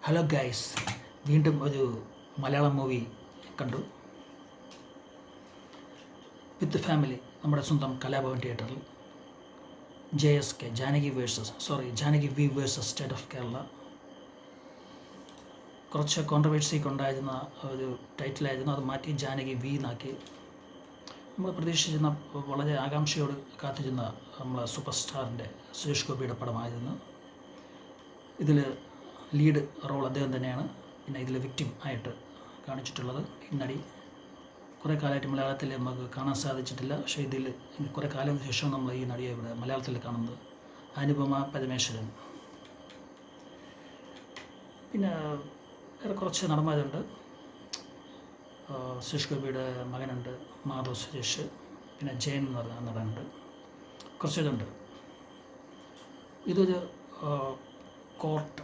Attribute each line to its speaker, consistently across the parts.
Speaker 1: Hello guys, വീണ്ടും ഒരു Malayalam movie കണ്ടു. വിത്ത് ഫാമിലി, നമ്മുടെ സ്വന്തം കലാഭവൻ തിയേറ്ററിൽ. JSK, Janaki V versus state of Kerala. കുറച്ച് കോൺട്രവേഴ്സിയൊക്കെ ഉണ്ടായിരുന്ന ഒരു ടൈറ്റിലായിരുന്നു. അത് മാറ്റി ജാനകി വി എന്നാക്കി. നമ്മൾ പ്രതീക്ഷിച്ചിരുന്ന, വളരെ ആകാംക്ഷയോട് കാത്തിരുന്ന നമ്മളെ സൂപ്പർ സ്റ്റാറിൻ്റെ സുരേഷ് ഗോപിയുടെ പടമായിരുന്നു. ഇതിൽ ലീഡ് റോൾ അദ്ദേഹം തന്നെയാണ്. പിന്നെ ഇതിൽ വിക്ടിം ആയിട്ട് കാണിച്ചിട്ടുള്ളത് ഈ നടി. കുറേ കാലമായിട്ട് മലയാളത്തിൽ നമുക്ക് കാണാൻ സാധിച്ചിട്ടില്ല. പക്ഷേ ഇതിൽ കുറേ കാലത്തിന് ശേഷം നമ്മൾ ഈ നടിയെ ഇവിടെ മലയാളത്തിൽ കാണുന്നത്. അനുപമ പരമേശ്വരൻ. പിന്നെ വേറെ കുറച്ച് നടന്മാരുണ്ട്. സുരേഷ് ഗോപിയുടെ മകനുണ്ട്, മാധവ് സുരേഷ്. പിന്നെ ജയൻ എന്ന് പറഞ്ഞ നടനുണ്ട്. കുറച്ചിതുണ്ട്. ഇതൊരു കോർട്ട്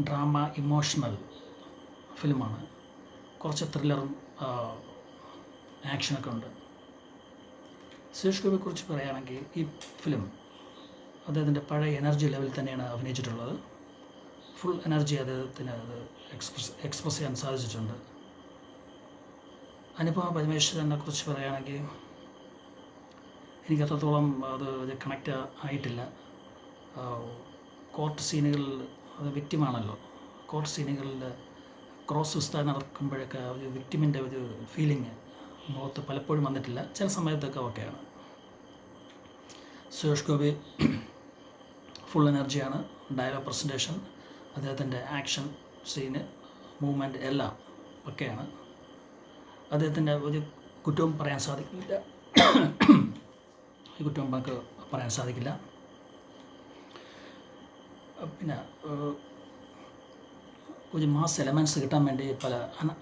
Speaker 1: ഡ്രാമ ഇമോഷണൽ ഫിലിമാണ്. കുറച്ച് ത്രില്ലറും ആക്ഷനൊക്കെ ഉണ്ട്. സുരേഷ് ഗോപിയെക്കുറിച്ച് പറയുകയാണെങ്കിൽ ഈ ഫിലിം അദ്ദേഹത്തിൻ്റെ പഴയ എനർജി ലെവലിൽ തന്നെയാണ് അഭിനയിച്ചിട്ടുള്ളത്. ഫുൾ എനർജി അദ്ദേഹത്തിന് അത് എക്സ്പ്രസ് ചെയ്യാൻ സാധിച്ചിട്ടുണ്ട്. അനുപമ പരമേശ്വരനെ കുറിച്ച് പറയുകയാണെങ്കിൽ എനിക്ക് അത്രത്തോളം അത് കണക്റ്റ് ആയിട്ടില്ല. കോർട്ട് സീനുകളിൽ അത് വിക്റ്റിമാണല്ലോ. കോർട്ട് സീനുകളിൽ ക്രോസ് വിസ്താരം നടക്കുമ്പോഴൊക്കെ ഒരു വിക്റ്റിമിൻ്റെ ഒരു ഫീലിംഗ് മുഖത്ത് പലപ്പോഴും വന്നിട്ടില്ല. ചില സമയത്തൊക്കെ ഓക്കെയാണ്. സുരേഷ് ഗോപി ഫുൾ എനർജിയാണ്. ഡയലോഗ് പ്രസൻറ്റേഷൻ, അദ്ദേഹത്തിൻ്റെ ആക്ഷൻ സീന്, മൂവ്മെൻറ്റ് എല്ലാം ഒക്കെയാണ്. അദ്ദേഹത്തിൻ്റെ ഒരു കുറ്റവും പറയാൻ സാധിക്കില്ല. ഈ കുറ്റവും നമുക്ക് പറയാൻ സാധിക്കില്ല. പിന്നെ ഒരു മാസ് എലമെൻറ്റ്സ് കിട്ടാൻ വേണ്ടി പല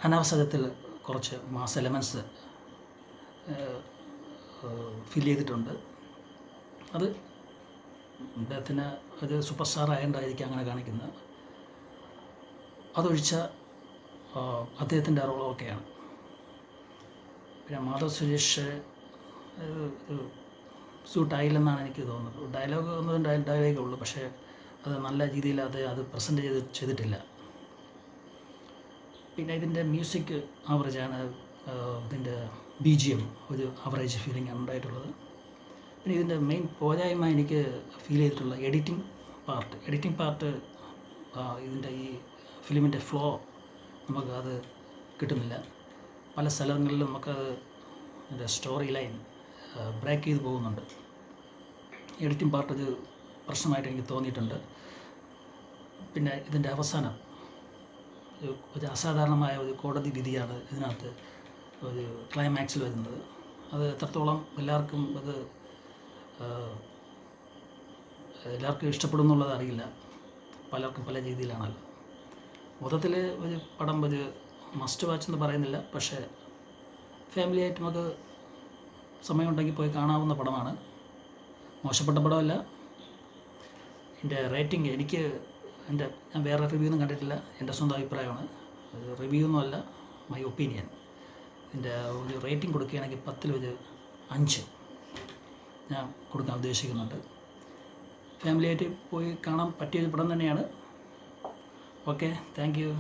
Speaker 1: അനാവസരത്തിൽ കുറച്ച് മാസ് എലമെൻറ്റ്സ് ഫിൽ ചെയ്തിട്ടുണ്ട്. അത് അദ്ദേഹത്തിന് ഒരു സൂപ്പർ സ്റ്റാർ ആയതുകൊണ്ടായിരിക്കും അങ്ങനെ കാണിക്കുന്നത്. അതൊഴിച്ച അദ്ദേഹത്തിൻ്റെ റോൾ ഓക്കെയാണ്. പിന്നെ മാധവ് സുരേഷ് സൂട്ടായില്ലെന്നാണ് എനിക്ക് തോന്നുന്നത്. ഡയലോഗ് ഒന്നും ഡയലോഗേ ഉള്ളൂ, പക്ഷേ അത് നല്ല രീതിയിൽ അത് പ്രസൻറ്റ് ചെയ്തിട്ടില്ല. പിന്നെ ഇതിൻ്റെ മ്യൂസിക് ആവറേജാണ്. ഇതിൻ്റെ BGM ഒരു ആവറേജ് ഫീലിംഗ് ആണ് ഉണ്ടായിട്ടുള്ളത്. പിന്നെ ഇതിൻ്റെ മെയിൻ പോരായ്മ എനിക്ക് ഫീൽ ചെയ്തിട്ടുള്ള എഡിറ്റിംഗ് പാർട്ട്. ഇതിൻ്റെ ഈ ഫിലിമിൻ്റെ ഫ്ലോ നമുക്കത് കിട്ടുന്നില്ല. പല സ്ഥലങ്ങളിലും നമുക്കത് ഇതിൻ്റെ സ്റ്റോറി ലൈൻ ബ്രേക്ക് ചെയ്ത് പോകുന്നുണ്ട്. എഡിറ്റിംഗ് പാർട്ട് ഒരു പ്രശ്നമായിട്ട് എനിക്ക് തോന്നിയിട്ടുണ്ട്. പിന്നെ ഇതിൻ്റെ അവസാനം ഒരു അസാധാരണമായ ഒരു കോടതി വിധിയാണ് ഇതിനകത്ത് ഒരു ക്ലൈമാക്സിൽ വരുന്നത്. അത് എത്രത്തോളം എല്ലാവർക്കും ഇഷ്ടപ്പെടുന്നുള്ളത് അറിയില്ല. പലർക്കും പല രീതിയിലാണല്ലോ. മൊത്തത്തിൽ ഒരു പടം ഒരു മസ്റ്റ് വാച്ച് എന്ന് പറയുന്നില്ല, പക്ഷേ ഫാമിലിയായിട്ട് നമുക്ക് സമയമുണ്ടെങ്കിൽ പോയി കാണാവുന്ന പടമാണ്. മോശപ്പെട്ട പടമല്ല. എൻ്റെ റേറ്റിംഗ് ഞാൻ വേറെ റിവ്യൂ ഒന്നും കണ്ടിട്ടില്ല. എൻ്റെ സ്വന്തം അഭിപ്രായമാണ്. റിവ്യൂ ഒന്നുമല്ല, മൈ ഒപ്പീനിയൻ. എൻ്റെ ഒരു റേറ്റിംഗ് കൊടുക്കുകയാണെങ്കിൽ 10 ഒരു 5 ഞാൻ കൊടുക്കാൻ ഉദ്ദേശിക്കുന്നുണ്ട്. ഫാമിലിയായിട്ട് പോയി കാണാൻ പറ്റിയൊരു പടം തന്നെയാണ്. Okay, thank you.